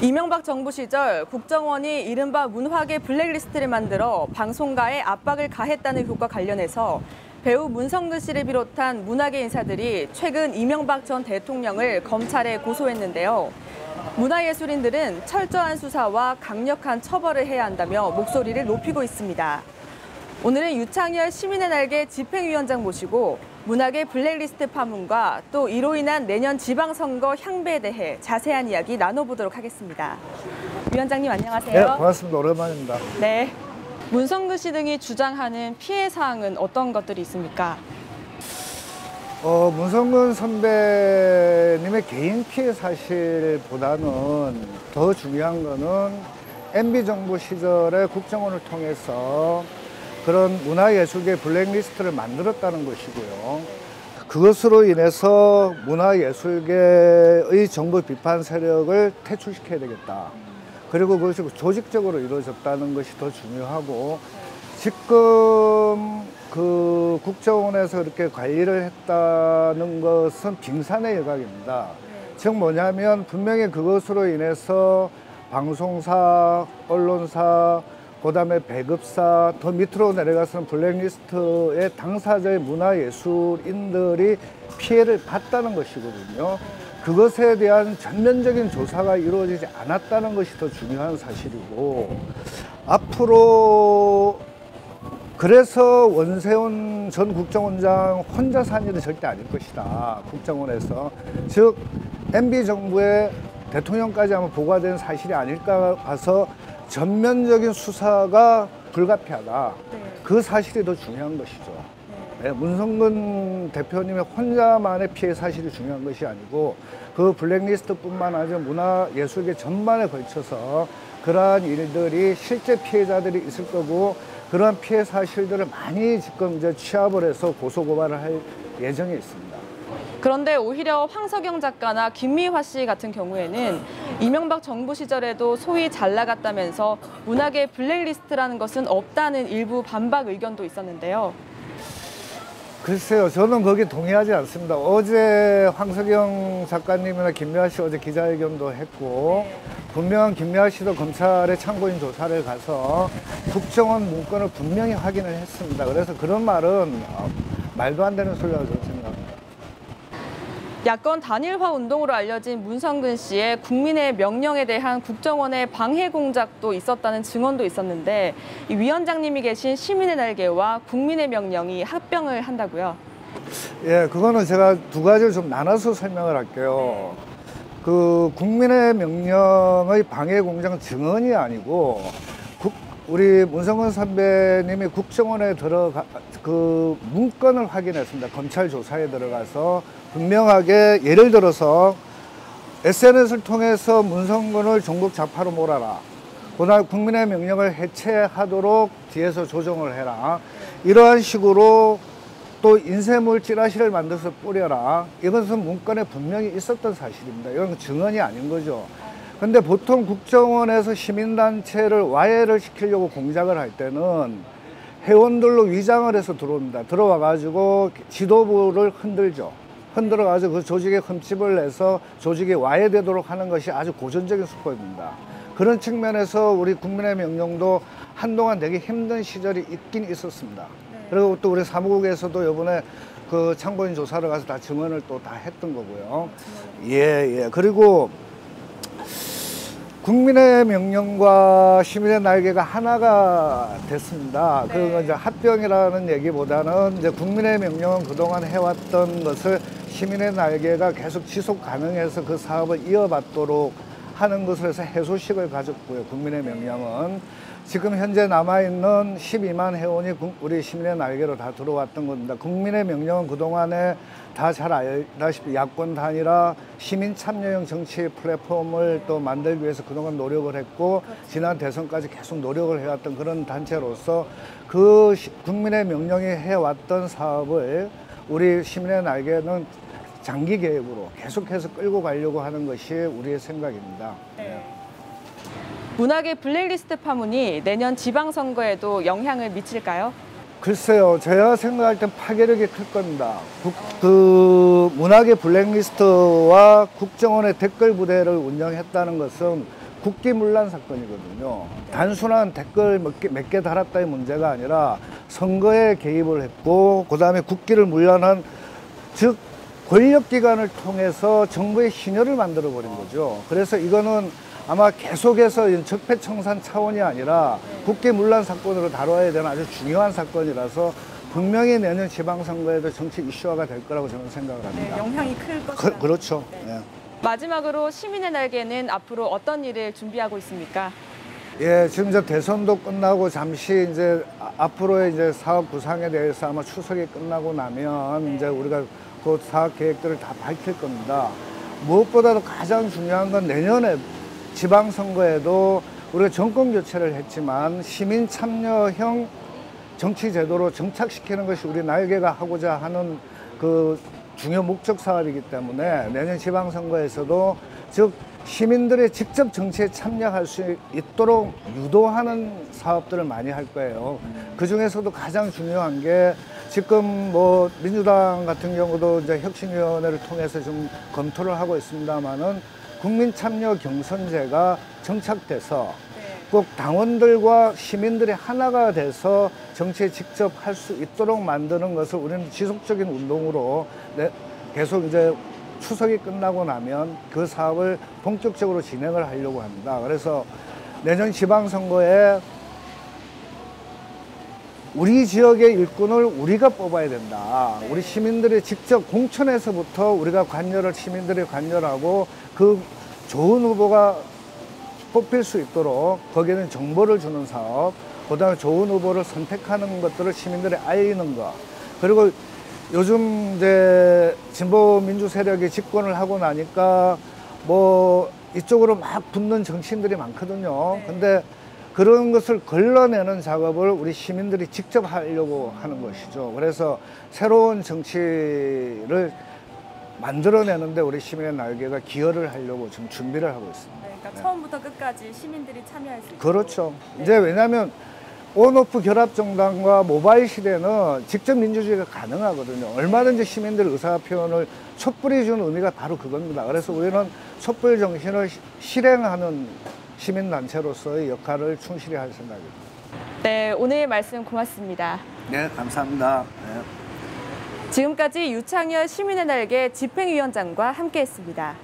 이명박 정부 시절 국정원이 이른바 문화계 블랙리스트를 만들어 방송가에 압박을 가했다는 의혹과 관련해서 배우 문성근 씨를 비롯한 문화계 인사들이 최근 이명박 전 대통령을 검찰에 고소했는데요. 문화예술인들은 철저한 수사와 강력한 처벌을 해야 한다며 목소리를 높이고 있습니다. 오늘은 유창열 시민의 날개 집행위원장 모시고 문화계 블랙리스트 파문과 또 이로 인한 내년 지방선거 향배에 대해 자세한 이야기 나눠보도록 하겠습니다. 위원장님 안녕하세요. 네, 반갑습니다. 오랜만입니다. 네, 문성근 씨 등이 주장하는 피해 사항은 어떤 것들이 있습니까? 문성근 선배님의 개인 피해 사실보다는 더 중요한 거는 MB 정부 시절에 국정원을 통해서 그런 문화예술계 블랙리스트를 만들었다는 것이고요. 그것으로 인해서 문화예술계의 정부 비판 세력을 퇴출시켜야 되겠다. 그리고 그것이 조직적으로 이루어졌다는 것이 더 중요하고, 지금 그 국정원에서 그렇게 관리를 했다는 것은 빙산의 일각입니다. 즉 뭐냐면 분명히 그것으로 인해서 방송사, 언론사, 그다음에 배급사, 더 밑으로 내려가서는 블랙리스트의 당사자의 문화예술인들이 피해를 봤다는 것이거든요. 그것에 대한 전면적인 조사가 이루어지지 않았다는 것이 더 중요한 사실이고, 앞으로 그래서 원세훈 전 국정원장 혼자서 한 일은 절대 아닐 것이다. 국정원에서. 즉 MB 정부의 대통령까지 아마 보고가 된 사실이 아닐까 봐서 전면적인 수사가 불가피하다. 그 사실이 더 중요한 것이죠. 네, 문성근 대표님의 혼자만의 피해 사실이 중요한 것이 아니고, 그 블랙리스트뿐만 아니라 문화예술계 전반에 걸쳐서 그러한 일들이 실제 피해자들이 있을 거고, 그러한 피해 사실들을 많이 지금 이제 취합을 해서 고소고발을 할 예정에 있습니다. 그런데 오히려 황석영 작가나 김미화 씨 같은 경우에는 이명박 정부 시절에도 소위 잘 나갔다면서 문화계 블랙리스트라는 것은 없다는 일부 반박 의견도 있었는데요. 글쎄요, 저는 거기에 동의하지 않습니다. 어제 황석영 작가님이나 김미화 씨 어제 기자회견도 했고, 분명 김미화 씨도 검찰의 참고인 조사를 가서 국정원 문건을 분명히 확인을 했습니다. 그래서 그런 말은 말도 안 되는 소리라고 저는 생각합니다. 야권 단일화 운동으로 알려진 문성근 씨의 국민의 명령에 대한 국정원의 방해 공작도 있었다는 증언도 있었는데, 이 위원장님이 계신 시민의 날개와 국민의 명령이 합병을 한다고요? 예, 그거는 제가 두 가지를 좀 나눠서 설명을 할게요. 그 국민의 명령의 방해 공작 증언이 아니고, 우리 문성근 선배님이 국정원에 들어가 그 문건을 확인했습니다. 검찰 조사에 들어가서 분명하게, 예를 들어서 SNS를 통해서 문성근을 종북 좌파로 몰아라, 그다음에 국민의 명령을 해체하도록 뒤에서 조정을 해라, 이러한 식으로 또 인쇄물 찌라시를 만들어서 뿌려라, 이것은 문건에 분명히 있었던 사실입니다. 이건 증언이 아닌 거죠. 근데 보통 국정원에서 시민단체를 와해를 시키려고 공작을 할 때는 회원들로 위장을 해서 들어옵니다. 들어와가지고 지도부를 흔들죠. 흔들어가지고 그 조직에 흠집을 내서 조직이 와해되도록 하는 것이 아주 고전적인 수법입니다. 그런 측면에서 우리 국민의 명령도 한동안 되게 힘든 시절이 있긴 있었습니다. 그리고 또 우리 사무국에서도 이번에 그 참고인 조사를 가서 다 증언을 또 다 했던 거고요. 예. 그리고 국민의 명령과 시민의 날개가 하나가 됐습니다. 그건 이제 합병이라는 얘기보다는 이제 국민의 명령은 그동안 해왔던 것을 시민의 날개가 계속 지속 가능해서 그 사업을 이어받도록 하는 것으로 해서 해소식을 가졌고요. 국민의 명령은 지금 현재 남아있는 12만 회원이 우리 시민의 날개로 다 들어왔던 겁니다. 국민의 명령은 그동안에 다 잘 알다시피 야권 단일화, 시민 참여형 정치 플랫폼을 또 만들기 위해서 그동안 노력을 했고, 지난 대선까지 계속 노력을 해왔던 그런 단체로서 그 국민의 명령이 해왔던 사업을 우리 시민의 날개는 장기 계획으로 계속해서 끌고 가려고 하는 것이 우리의 생각입니다. 문화계 블랙리스트 파문이 내년 지방선거에도 영향을 미칠까요? 글쎄요, 제가 생각할 땐 파괴력이 클 겁니다. 그 문화계 블랙리스트와 국정원의 댓글 부대를 운영했다는 것은 국기문란 사건이거든요. 단순한 댓글 몇 개 달았다의 문제가 아니라 선거에 개입을 했고 그다음에 국기를 문란한 즉 권력기관을 통해서 정부의 신여를 만들어버린 거죠. 그래서 이거는 아마 계속해서 적폐청산 차원이 아니라 국기문란 사건으로 다뤄야 되는 아주 중요한 사건이라서 분명히 내년 지방선거에도 정치 이슈화가 될 거라고 저는 생각을 합니다. 네, 영향이 클 것이다. 그렇죠. 네. 예. 마지막으로 시민의 날개는 앞으로 어떤 일을 준비하고 있습니까? 예, 지금 이제 대선도 끝나고 잠시 이제 앞으로의 이제 사업 구상에 대해서 아마 추석이 끝나고 나면 이제 우리가 그 사업 계획들을 다 밝힐 겁니다. 무엇보다도 가장 중요한 건 내년에 지방선거에도 우리가 정권 교체를 했지만 시민 참여형 정치 제도로 정착시키는 것이 우리 날개가 하고자 하는 그 중요 목적 사업이기 때문에 내년 지방선거에서도 즉 시민들이 직접 정치에 참여할 수 있도록 유도하는 사업들을 많이 할 거예요. 그 중에서도 가장 중요한 게 지금 뭐 민주당 같은 경우도 이제 혁신위원회를 통해서 좀 검토를 하고 있습니다만은 국민 참여 경선제가 정착돼서 꼭 당원들과 시민들이 하나가 돼서 정치에 직접 할 수 있도록 만드는 것을 우리는 지속적인 운동으로 계속 이제 추석이 끝나고 나면 그 사업을 본격적으로 진행을 하려고 합니다. 그래서 내년 지방선거에 우리 지역의 일꾼을 우리가 뽑아야 된다. 우리 시민들이 직접 공천에서부터 우리가 시민들이 관여하고 그 좋은 후보가 뽑힐 수 있도록 거기에는 정보를 주는 사업, 그다음에 좋은 후보를 선택하는 것들을 시민들이 알리는 것. 그리고 요즘 이제 진보 민주 세력이 집권을 하고 나니까 뭐 이쪽으로 막 붙는 정치인들이 많거든요. 근데 그런 것을 걸러내는 작업을 우리 시민들이 직접 하려고 하는 것이죠. 그래서 새로운 정치를 만들어내는데 우리 시민의 날개가 기여를 하려고 지금 준비를 하고 있습니다. 그러니까 처음부터 끝까지 시민들이 참여할 수 있도록. 그렇죠. 이제 왜냐하면 온오프 결합정당과 모바일 시대는 직접 민주주의가 가능하거든요. 얼마든지 시민들의 의사표현을 촛불이 주는 의미가 바로 그겁니다. 그래서 우리는 촛불 정신을 실행하는 시민단체로서의 역할을 충실히 할 생각입니다. 네, 오늘 말씀 고맙습니다. 네, 감사합니다. 네. 지금까지 유창열 시민의 날개 집행위원장과 함께했습니다.